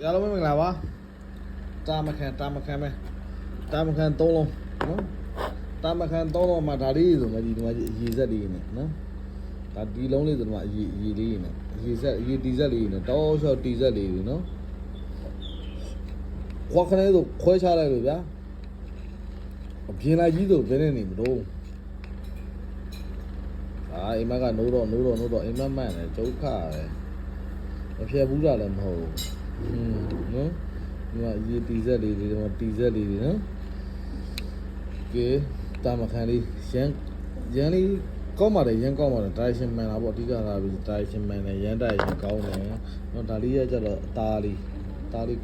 ရလုံးမင်္ဂလာပါတာမခံပဲတာမခံ3လုံးနော်တာမခံ3လုံးမှာဒါလေးဆိုမှဒီမှာရေစက်လေးနဲ့နော်ဒါဒီလုံးလေးဆိုတော့ရေလေးနဲ့ရေတီစက်လေးနဲ့တောလျှောက်တီစက်လေးတွေနော်ခွာခနဲဆိုခွဲချလိုက်လို့ဗျာအပြင်လိုက်ကြီးဆိုဘယ်နဲ့နေမလို့အိမ်မကနိုးတော့အိမ်မမှန်တယ်ဒုက္ခပဲမဖြတ်ဘူးတာလည်းမဟုတ်ဘူးနော်ဒီမှာရေတီစက်လေးတွေဒီမှာတီစက်လေးတွေနော်ကဲတာမခံလေးရန်လေးကောင်းပါတယ်ရန်ကောင်းပါတယ်ဒါရှင်မှန်တာပေါ့အဓိကကပြီးဒါရှင်မှန်တယ်ရန်တိုက်ရင်ကောင်းတယ်နော်ဒါလေးရကြတော့အသားလေး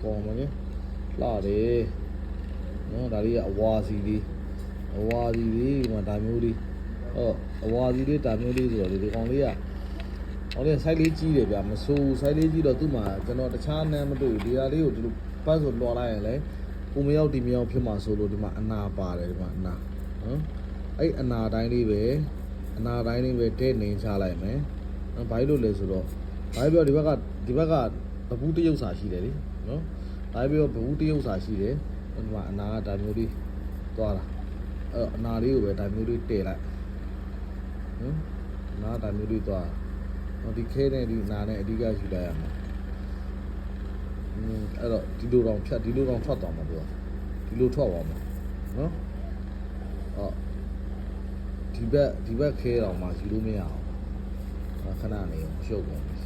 ကောင်းပါလေလှတယ်နော်ဒါလေးကအဝါစီလေးဒီမှာဒါမျိုးလေးအဝါစီလေးဒါမျိုးလေးဆိုတော့ဒီကောင်လေးကဟောလေ site လေးကြီးတယ်ဗျာမဆိုး site လေးကြီးတော့သူ့မှာကျွန်တော်တခြားနမ်းမတွေ့ဘူးဒီဟာလေးကိုဒီလိုပတ်ဆိုလွှာလိုက်ရင်လေကိုမရောက်ဒီမရောက်ဖြစ်မှာဆိုလို့ဒီမှာအနာပါတယ်ဒီမှာအနာနော်အဲ့အနာတိုင်းလေးပဲတဲ့နေချလိုက်မယ်နော်ဘာလို့လဲဆိုတော့ဘာပြောဒီဘက်ကပပူးတရုပ်စာရှိတယ်လေနော်ဘာပြောပပူးတရုပ်စာရှိတယ်ဒီမှာအနာကဒါမျိုးလေးသွားတာအဲ့အနာလေးကိုပဲဒါမျိုးလေးတည်လိုက်နော်အနာဒါမျိုးလေးသွားဒီခဲနဲ့ဒီနာနဲ့အဓိကယူလိုက်ရမှာအဲ့တော့ဒီလိုတော့ထွက်သွားမှာပြောဒီလိုထွက်သွားမှာနော်ဒီဘက်ခဲတော့မှယူလို့မရအောင်ခဏနေရှုပ်ကုန်ပြီ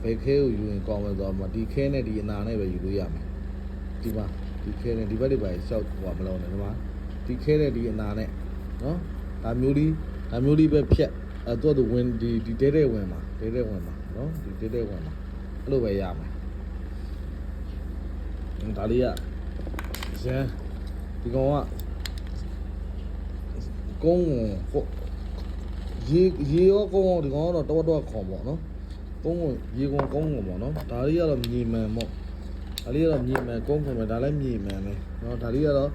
ဘယ်ခဲကိုယူရင်ကောင်းမယ်ဆိုတော့ဒီခဲနဲ့ဒီအနာနဲ့ပဲယူလို့ရမယ်ဒီမှာဒီခဲနဲ့ဒီဘက်တွေပဲရှောက်ဟိုမလုံးနဲ့ဒီမှာဒီခဲနဲ့ဒီအနာနဲ့နော်ဒါမျိုးလေးပဲဖြတ်သူကဝင်ဒီတဲတဲ့ဝင်မှာနော်ဒီတဲတဲ့ဝင်မှာအဲ့လိုပဲရမယ်ဒါလေးကရန်ဒီကောင်ကကုန်းရေရောကုန်းဒီကောင်ကတော့တော့ခေါ်ပေါ့နော်ကုန်းရေကုန်းပေါ့နော်ဒါလေးကတော့မြေမှန်ပေါ့ဒါလေးကတော့မြေမှန်ကုန်းခေါ်မယ်ဒါလည်းမြေမှန်ပဲနော်ဒါလေးကတော့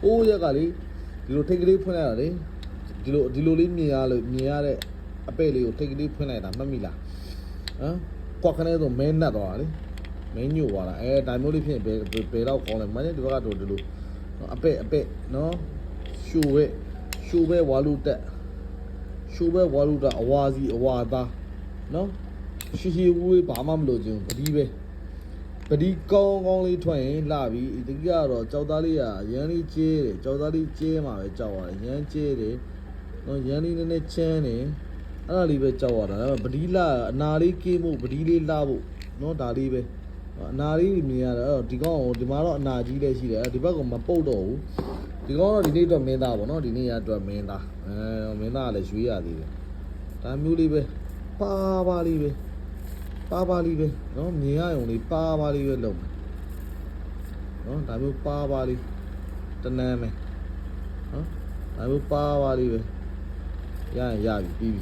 အိုးရက်ကလေဒီလိုထိတ်ကလေးဖွင့်လိုက်တာလေဒီလိုလေးမြင်ရတဲ့အပဲ့လေးကိုထိတ်ကလေးဖွင့်လိုက်တာမှတ်မိလားဟမ်ကွက်ခနဲဆိုမဲနတ်သွားတာလေမဲညို့သွားတာဒါမျိုးလေးဖြစ်ရင်ဘယ်တော့ကောင်းလဲမင်းဒီဘက်ကတော့ဒီလိုအပဲ့နော်ရှိုးပဲဝါလူတက်အဝါစီအဝါသားနော်ရှိဝေးဘာမှမလို့ခြင်းပတိကောင်းလေးထွက်ရင်လှပြီဒီကတော့ကြောက်သားလေးကရန်လေးကျဲတယ်ကြောက်သားလေးကျဲမှာပဲကြောက်ရတယ်ရန်ကျဲတယ်နော်ရန်လေးနည်းနည်းချမ်းတယ်အဲ့ဒါလေးပဲကြောက်ရတာပတိလှအနာလေးကင်းဖို့ပတိလေးလှဖို့နော်ဒါလေးပဲအနာလေးမြင်ရတာအဲ့တော့ဒီကောင်ဒီမှာတော့အနာကြီးလည်းရှိတယ်ဒီဘက်ကမပုတ်တော့ဘူးဒီကောင်တော့ဒီနေ့တော့မင်းသားပေါ့နော်ဒီနေ့ရတော့မင်းသားမင်းသားကလည်းရွေးရသေးတယ်ဒါမျိုးလေးပဲပါလေးပဲနော်မြင်ရအောင်လေးပါလေးပဲလုပ်မယ်နော်ဒါမျိုးပါလေးတနမ်းမယ်နော်ဒါမျိုးပါလေးပဲရပြီပြီးပြီ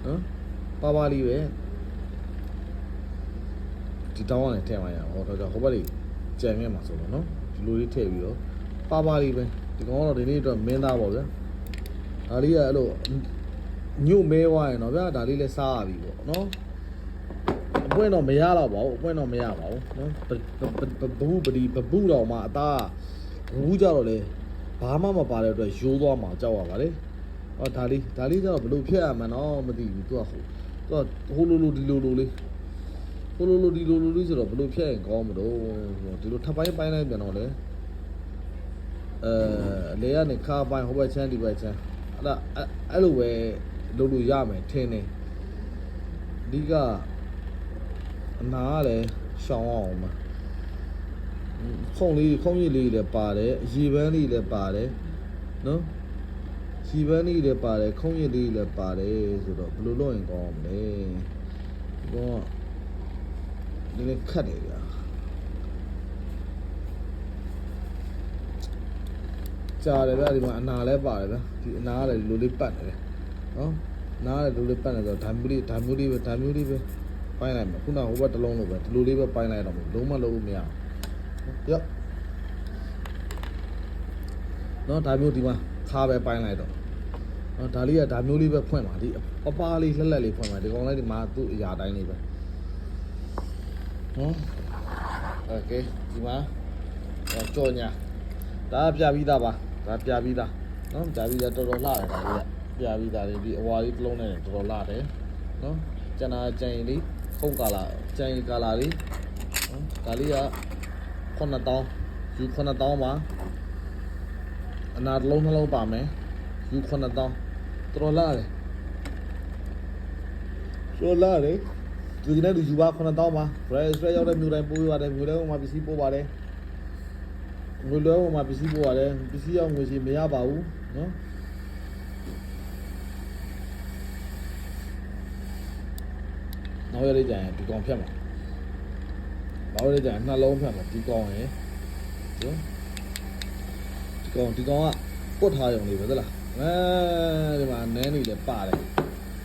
နော်ပါလေးပဲဒီတောင်းကနေထည့်မှရအောင်ဟောတော့ဟိုဘက်လေးကြံမြတ်မှာဆိုတော့နော်ဒီလိုလေးထည့်ပြီးတော့ပါလေးပဲဒီကောင်ကတော့ဒီနေ့တော့မင်းသားပေါ့ဗျာဒါလေးကအဲ့လိုညို့မဲသွားရင်တော့ဗျာဒါလေးလဲစားရပြီပေါ့နော်အပွင့်တော့မရတော့ပါဘူးနော်ဘဘူးတော့မှအသားဘူးကြတော့လေဘာမှမပါတဲ့အတွက်ရိုးသွားမှာကြောက်ရပါလေဒါလေးကျတော့ဘယ်လိုဖြတ်ရမှန်းတော့မသိဘူးသူကဟိုလိုဒီလိုလေးဆိုတော့ဘယ်လိုဖြတ်ရင်ကောင်းမလို့ဒီလိုထပ်ပိုင်းလိုက်ပြန်တော့လေလေကနေခါပိုင်းဟိုဘက်ချမ်းဒီဘက်ချမ်းအဲ့လိုပဲလုပ်လို့ရမယ်ထင်တယ်အဓိကအနာကလည်းရှောင်းအောင်မှာခုံရည်လေးလည်းပါတယ်ရေပန်းလေးလည်းပါတယ်နော်ရေပန်းလေးလည်းပါတယ်ခုံရည်လေးလည်းပါတယ်ဆိုတော့ဘယ်လိုလုပ်ရင်ကောင်းမလဲဒီတော့ဒီနေ့ခတ်တယ်ဗျာကြားတယ်ဗျာဒီမှာအနာလည်းပါတယ်ဗျာဒီအနာကလည်းလိုလေးပတ်နေတယ်နော်နားလည်းလိုလေးပတ်နေတော့ဒါမျိုးလေးပဲပိုင်းလိုက်မယ်ခုနဟိုဘက်တစ်လုံးလိုပဲဒီလိုလေးပဲပိုင်းလိုက်တော့လုံးမလုံးမရဘူးရော့နော်ဒါမျိုးဒီမှာခါပဲပိုင်းလိုက်တော့နော်ဒါလေးကဒါမျိုးလေးပဲဖွင့်ပါဒီပပလေးလှက်လေးဖွင့်ပါဒီကောင်လေးဒီမှာသူ့အရာတိုင်းလေးပဲ နော်โอเคဒီမှာကြော်ညာဒါပြပြီးသားပါဒါပြပြီးသားနော်ပြပြီးသားတော်တော်လှတယ်ဒါလေးကပြပြီးသားလေးဒီအဝါလေးတစ်လုံးနဲ့တော်တော်လှတယ်နော်ကျန်တာကြိုင်လေးဖုံးကာလာကြိုင်ကာလာလေးနော်ဒါလေးက9000ယူ9000ပါအနာတစ်လုံးနှလုံးပါမယ်ယူ9000တော်တော်လှတယ်တော်လှတယ်ဒီနေ့လူယူပါ9000ပါ Fresh ရောက်တဲ့မြို့တိုင်းပို့ရတယ်မြို့တိုင်းမှာပစ္စည်းပို့ပါတယ်ငွေလွှဲပေါ်မှာပစ္စည်းပို့ရတယ်ပစ္စည်းရောက်ငွေစီမရပါဘူးနော်နောက်ရလေးကြရင်ဒီကောင်ဖြတ်မှာနောက်ရလေးကြရင်နှလုံးဖြတ်မှာဒီကောင်ရယ်နော်ဒီကောင်ကပုတ်ထားရုံလေးပဲသလားဒီမှာနန်းနေလည်းပါတယ်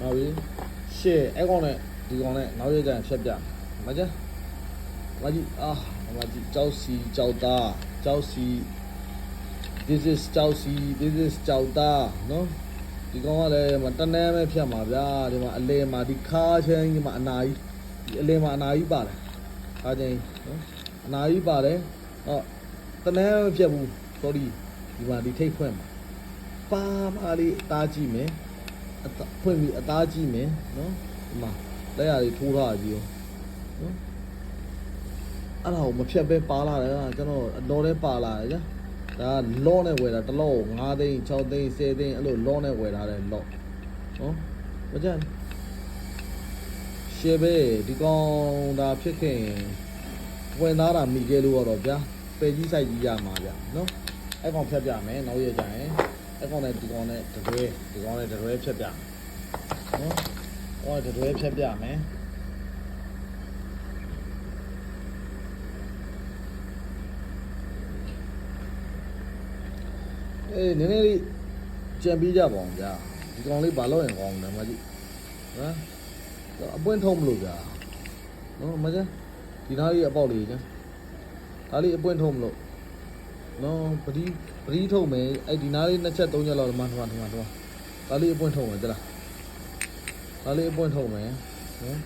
ဟုတ်ပြီရှေ့အဲ့ကောင်နဲ့ဒီကောင်နဲ့နောက်ရကြရင်ဖြတ်ပြမကြမကြီးမကြီးကြောက်စီကြောက်သားကြောက်စီ this is ကြောက်စီ this is ကြောက်သားနော်ဒီကောင်ကလည်းမတနန်းပဲဖြတ်မှာဗျာဒီမှာအလဲမှာဒီခါချင်းဒီမှာအနာကြီးဒီအလဲမှာအနာကြီးပါတယ်ခါချင်းနော်အနာကြီးပါတယ်ဟောတနန်းမဖြတ်ဘူး sorry ဒီမှာဒီထိတ်ဖွင့်မှာပါပါလေးအသားကြည့်မယ်ဖွင့်ပြီးအသားကြည့်မယ်နော်ဒီမှာလက်ရည်ထိုးထားကြည့်နော်အဲ့ဒါကိုမဖြတ်ပဲပါလာတယ်ကျွန်တော်အတော်လေးပါလာတယ်ကြာဒါလောနဲ့ဝယ်တာတစ်လော9သိန်း6သိန်း10သိန်းအဲ့လိုလောနဲ့ဝယ်ထားတယ်လောနော်မကြမ်းရှေ့ပဲဒီကောင်ဒါဖြစ်ခင်ဝင်သားတာမိခဲ့လို့တော့ဗျာပယ်ကြီးဆိုင်ကြီးရမှာဗျာနော်အဲ့ကောင်ဖြတ်ပြမယ်နောက်ရကြရင်အဲ့ကောင်နဲ့ဒီကောင်နဲ့တရွဲဒီကောင်နဲ့တရွဲဖြတ်ပြနော်ဟောတရွဲဖြတ်ပြမယ်အေးနည်းနည်းလေးကြံပြီးကြပါအောင်ဗျာဒီကောင်လေးဘာလို့ရင်ကောင်းတယ်မကြည့်ဟမ်အပွင့်ထုံးမလို့ဗျာနော်မကြဒီသားလေးအပေါက်လေးကျန်ဒါလေးအပွင့်ထုံးမလို့နော်ပတိထုံးမယ်အဲ့ဒီနားလေး2ချက်3ချက်လောက်မှထွားဒါလေးအပွင့်ထုံးမယ်တလားဒါလေးအပွင့်ထုံးမယ်နော်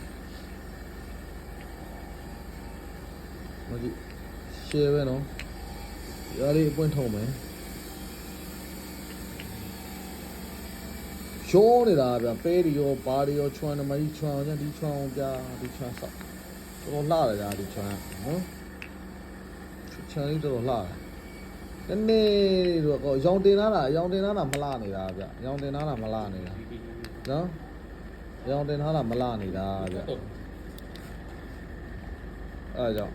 မကြည့်ရှယ်ပဲနော်ဒါလေးအပွင့်ထုံးမယ်ရှောင်းနေတာဗျပဲတွေရောဘာတွေရောချွမ်းနမကြီးချွမ်းအောင်ဒီချွမ်းအောင်ဗျာဒီချွမ်းဆောက်တော်လှတယ်ဗျာဒီချွမ်းနော်ချွမ်းလေးတော်လှတယ်နည်းနည်းတော့ရောင်တင်လာတာမလှနေတာဗျရောင်တင်လာတာမလှနေတာနော်ရောင်တင်လာတာမလှနေတာဗျအဲ့ကြောင့်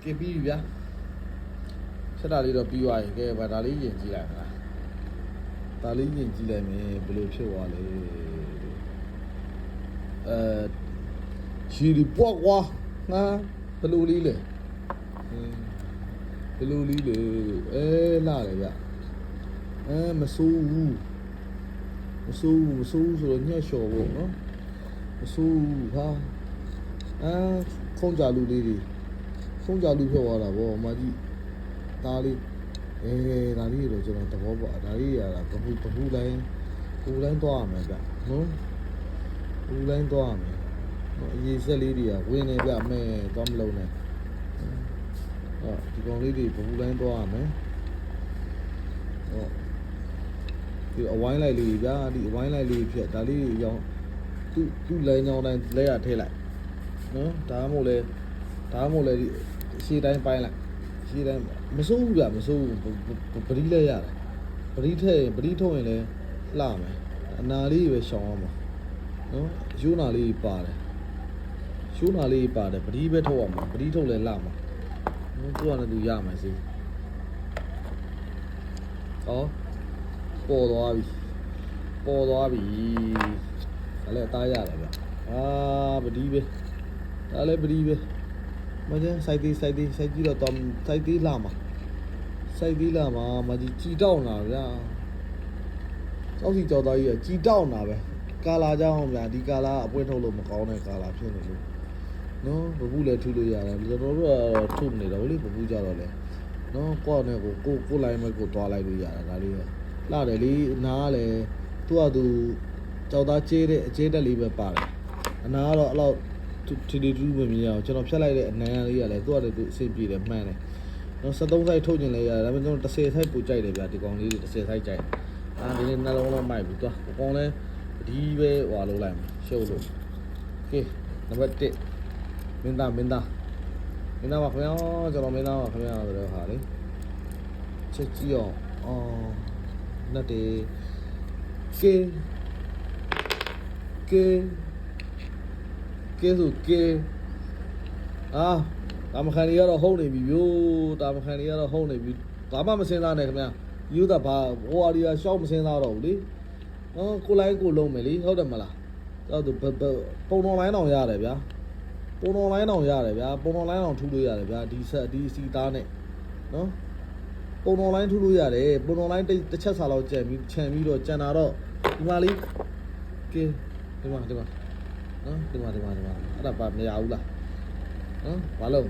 ကြည့်ပြီးဗျာဆက်တာလေးတော့ပြီးသွားရင်ကဲဗာဒါလေးရင်ကြည့်လိုက်မလားဒါလေးရင်ကြည့်လိုက်မယ်ဘယ်လိုဖြစ်သွားလဲရှီဒီပွားကွာငါဘယ်လိုလေးလဲဘယ်လိုလေးလဲလာတယ်ဗျမဆိုးဘူးဆိုတော့ညှက်လျှော်ဖို့နော်မဆိုးဘူးဟာခုံးကြလူလေးတွေခုံးကြလူဖြစ်သွားတာဗောမကြီးဒါလေးဒါလေးတော့ကျွန်တော်သဘောပေါက်ဒါလေးရတာပူလိုင်းသွားရမယ်ဗျနော်ပူလိုင်းသွားရမယ်အရေးဆက်လေးတွေကဝင်နေဗျမဲသွားမလုံးနဲ့ဒီကောင်လေးတွေပူလိုင်းသွားရမယ်ဒီအဝိုင်းလိုက်လေးဗျာဒီအဝိုင်းလိုက်လေးဖြစ်ဒါလေးရောင်းသူ့လိုင်းကြောင်းတိုင်းလဲရထည့်လိုက်နော်ဒါမှမဟုတ်လေဒီရှေ့တိုင်းပိုင်းလိုက်ရှေ့တိုင်းမစိုးဘူးဗျမစိုးဘူးပရိလဲရတယ်ပရိထုံးရင်လည်းလှမယ်အနာလေးပဲရှောင်အောင်ပါနော်ယူနာလေးပါတယ်ပရိပဲထုတ်အောင်ပါပရိထုတ်လည်းလှမှာနော်သူကလည်းသူရမယ်စီဟောပေါ်သွားပြီဒါလည်းအသားရတယ်ဗျပရိပဲဒါလည်းပရိပဲမကျန်စိုက်သေးကြည့်တော့စိုက်သေးလာမှာမကြီးကြည်တောက်နာဗျာကြောက်စီကြောက်သားကြီးကကြည်တောက်နာပဲကာလာကြောင်းဗျာဒီကာလာအပွင့်ထုတ်လို့မကောင်းတဲ့ကာလာဖြစ်နေလို့နော်ဘဘူးလည်းထူလို့ရတယ်ကျွန်တော်တို့ကတော့ထုနေတော့လေဘဘူးကြတော့လေနော်ကိုယ့်နဲ့ကိုလိုက်မဲ့ကိုသွားလိုက်လို့ရတာဒါလေးလှတယ်လေနားလည်းသူ့ဟာသူကြောက်သားကျဲတဲ့အကျဲတက်လေးပဲပါတယ်အနာကတော့အဲ့လောက် ထီထီတူးမမြင်အောင်ကျွန်တော်ဖြတ်လိုက်တဲ့အနံလေးကလည်းသူ့အတူသူအဆင်ပြေတယ်မှန်တယ်နော်73 size ထုတ်ကျင်လဲရတယ်ဒါပေမဲ့ကျွန်တော်10 size ပို့ကြိုက်တယ်ဗျာဒီကောင်လေးတွေ10 size ကြိုက်ဒီနေ့နှလုံးလုံးမိုက်ပြီသွားအကောင်လဲဒီပဲဟွာလုံးလိုက်မှာရှုပ်လို့ကဲနံပါတ်1မင်းသားပါခင်ဗျာကျွန်တော်မင်းသားပါခင်ဗျာဆိုတော့ဟာလေချက်ကြည့်အောင်အော်နတ်တေကဲဆိုကဲတာမခန်ကြီးကတော့ဟုတ်နေပြီဗျို့တာမခန်ကြီးကတော့ဟုတ်နေပြီဘာမှမစင်းစားနဲ့ခင်ဗျာယူတာဘာဟိုအရီယာရှောက်မစင်းစားတော့ဘူးလေနော်ကိုလိုင်းကိုလုံးမယ်လေဟုတ်တယ်မလားတော့သူပုံတော်လိုင်းတောင်ရတယ်ဗျာပုံတော်လိုင်းတောင်ရတယ်ဗျာပုံတော်လိုင်းတောင်ထူလို့ရတယ်ဗျာဒီစီသားနဲ့နော်ပုံတော်လိုင်းထူလို့ရတယ်ပုံတော်လိုင်းတစ်ချက်စာလောက်ကြံပြီးခြံပြီးတော့ကြံတာတော့ဒီမှာလေးကဲဒီမှာနော်ဒီမှာအဲ့ဒါပါမရဘူးလားနော်ဘာလို့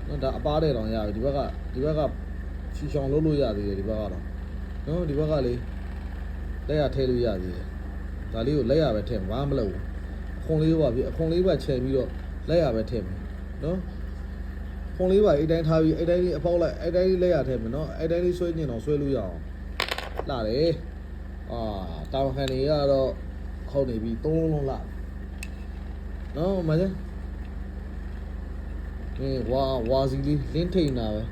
နော်ဒါအပားတဲ့တောင်ရပြီဒီဘက်ကချီချောင်လုပ်လို့ရသေးတယ်ဒီဘက်ကတော့နော်ဒီဘက်ကလေလက်ရထည့်လို့ရသေးတယ်ဒါလေးကိုလက်ရပဲထည့်ဘာမှမလုပ်ဘူးအခွန်လေးပါပြီအခွန်လေးပါချဲပြီးတော့လက်ရပဲထည့်မယ်နော်ခွန်လေးပါအဲ့တိုင်းထားပြီးအဲ့တိုင်းလေးအပေါက်လိုက်အဲ့တိုင်းလေးလက်ရထည့်မယ်နော်အဲ့တိုင်းလေးဆွဲညင်အောင်ဆွဲလို့ရအောင်လှတယ်တာဝန်ခံတွေကတော့ခေါက်နေပြီ3လုံးလုံးလှနော်မလဲဝါစီလေးလင်းထိန်တာပဲ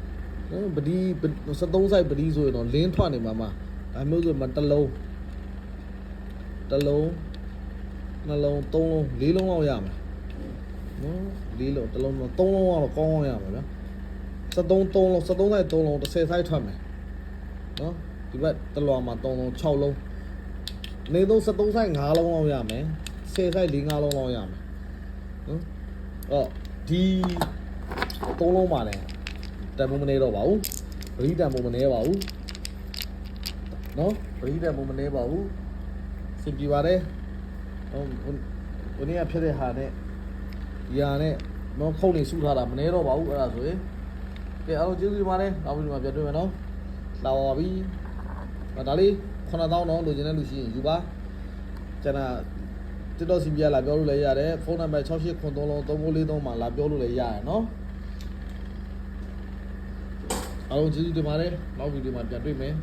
နော်ပဒီ73 size ပဒီဆိုရင်တော့လင်းထွက်နေမှာဒါမျိုးဆိုမှတစ်လုံးနှလုံး3လုံး4လုံးလောက်ရမယ်နော်4လုံးတစ်လုံး3လုံးကတော့ကောင်းရမယ်ဗျာ73 လုံး10 size ထွက်မယ်နော်ဒီဘက်တလွာမှာ3လုံး6လုံးနေတော့73 size 5လုံးလောက်ရမယ်10 size 4-5လုံးလောက်ရမယ်နော်ဒီ3လုံးပါလဲတန်ဖိုးမနေတော့ပါဘူးပရိတန်ဖိုးမနေပါဘူးနော်ပရိတန်ဖိုးမနေပါဘူးစင်ပြပါတယ်ဟိုနေ့ကဖြစ်တဲ့ဟာနဲ့ဒီဟာနဲ့နော်ခုတ်နေစုထားတာမနေတော့ပါဘူးအဲ့ဒါဆိုရင်ကဲအားလုံးကျေးဇူးတင်ပါတယ်နောက်ပြီးမှပြန်တွေ့မယ်နော်လာပါပြီဒါလေး9000တော့လိုချင်တဲ့လူရှိရင်ယူပါကျွန်တော်TikTok စီပြလာပြောလို့လည်းရတယ်ဖုန်းနံပါတ်6893လုံး3443မှာလာပြောလို့လည်းရတယ်နော်အားလုံးကျေးဇူးတင်ပါတယ်နောက်ဗီဒီယိုမှာပြန်တွေ့မယ်